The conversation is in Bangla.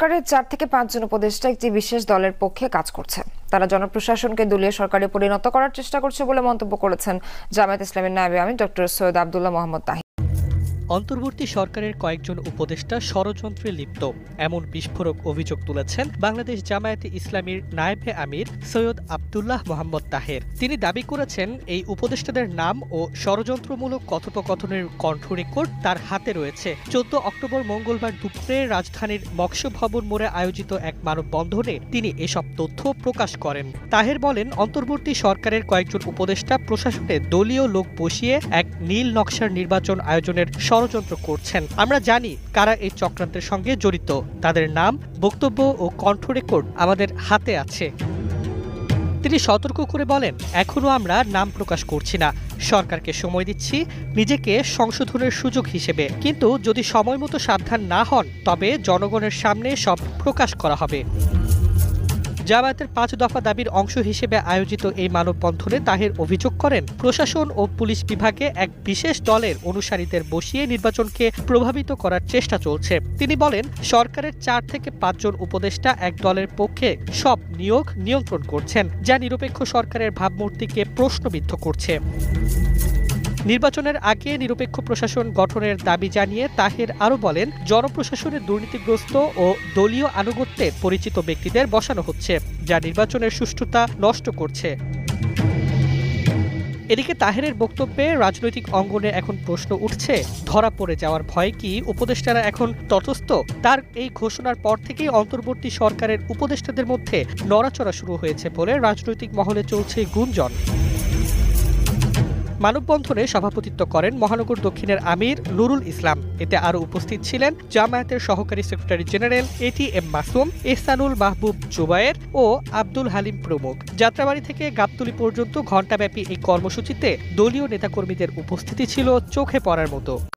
সরকারের 4 থেকে 5 জন উপদেষ্টা একটি বিশেষ দলের পক্ষে কাজ করছে। তারা জনপ্রশাসনকে দলীয় সরকারে পরিণত করার চেষ্টা করছে বলে মন্তব্য করেছেন জামায়াত ইসলামীর নায়েবে আমির ডক্টর সৈয়দ আব্দুল্লাহ মোহাম্মদ তাহির। অন্তর্বর্তী সরকারের কয়েকজন উপদেষ্টা ষড়যন্ত্রে লিপ্ত এমন বিস্ফোরক অভিযোগ তুলেছেন বাংলাদেশ জামায়াতে ইসলামীর নায়েবে আমির সৈয়দ আব্দুল্লাহ মোহাম্মদ তাহের। তিনি দাবি করেছেন এই উপদেষ্টাদের নাম ও ষড়যন্ত্রমূলক কথোপকথনের কণ্ঠ রেকর্ড তার হাতে রয়েছে। 14 অক্টোবর মঙ্গলবার দুপুরে রাজধানীর মৎস্য ভবন মোড়ে আয়োজিত এক মানববন্ধনে তিনি এসব তথ্য প্রকাশ করেন। তাহের বলেন, অন্তর্বর্তী সরকারের কয়েকজন উপদেষ্টা প্রশাসনে দলীয় লোক বসিয়ে এক নীল নকশার নির্বাচন আয়োজনের ষড়যন্ত্র করছেন। আমরা জানি কারা এই চক্রান্তের সঙ্গে জড়িত। তাদের নাম, বক্তব্য ও কণ্ঠ রেকর্ড আমাদের হাতে আছে। তিনি সতর্ক করে বলেন, এখনো আমরা নাম প্রকাশ করছি না, সরকারকে সময় দিচ্ছি নিজেকে সংশোধনের সুযোগ হিসেবে, কিন্তু যদি সময় মতো সাবধান না হন তবে জনগণের সামনে সব প্রকাশ করা হবে। জামায়াতের 5 দফা দাবির অংশ হিসেবে আয়োজিত এই মানববন্ধনে তাহের অভিযোগ করেন, প্রশাসন ও পুলিশ বিভাগে এক বিশেষ দলের অনুসারীদের বসিয়ে নির্বাচনকে প্রভাবিত করার চেষ্টা চলছে। তিনি বলেন, সরকারের 4 থেকে 5 জন উপদেষ্টা এক দলের পক্ষে সব নিয়োগ নিয়ন্ত্রণ করছেন, যা নিরপেক্ষ সরকারের ভাবমূর্তিকে প্রশ্নবিদ্ধ করছে। নির্বাচনের আগে নিরপেক্ষ প্রশাসন গঠনের দাবি জানিয়ে তাহের আরও বলেন, জনপ্রশাসনের দুর্নীতিগ্রস্ত ও দলীয় আনুগত্যে পরিচিত ব্যক্তিদের বসানো হচ্ছে, যা নির্বাচনের সুষ্ঠুতা নষ্ট করছে। এদিকে তাহেরের বক্তব্যে রাজনৈতিক অঙ্গনে এখন প্রশ্ন উঠছে, ধরা পড়ে যাওয়ার ভয়ে কি উপদেষ্টারা এখন তটস্থ? তার এই ঘোষণার পর থেকেই অন্তর্বর্তী সরকারের উপদেষ্টাদের মধ্যে নড়াচড়া শুরু হয়েছে বলে রাজনৈতিক মহলে চলছে গুঞ্জন। মানববন্ধনে সভাপতিত্ব করেন মহানগর দক্ষিণের আমির নুরুল ইসলাম। এতে আরও উপস্থিত ছিলেন জামায়াতের সহকারী secretary general ATM Masum, Ehsanul Mahbub Zubair ও আব্দুল হালিম প্রমুখ। যাত্রাবাড়ি থেকে গাবতলী পর্যন্ত ঘণ্টাব্যাপী এই কর্মসূচিতে দলীয় নেতাকর্মীদের উপস্থিতি ছিল চোখে পড়ার মতো।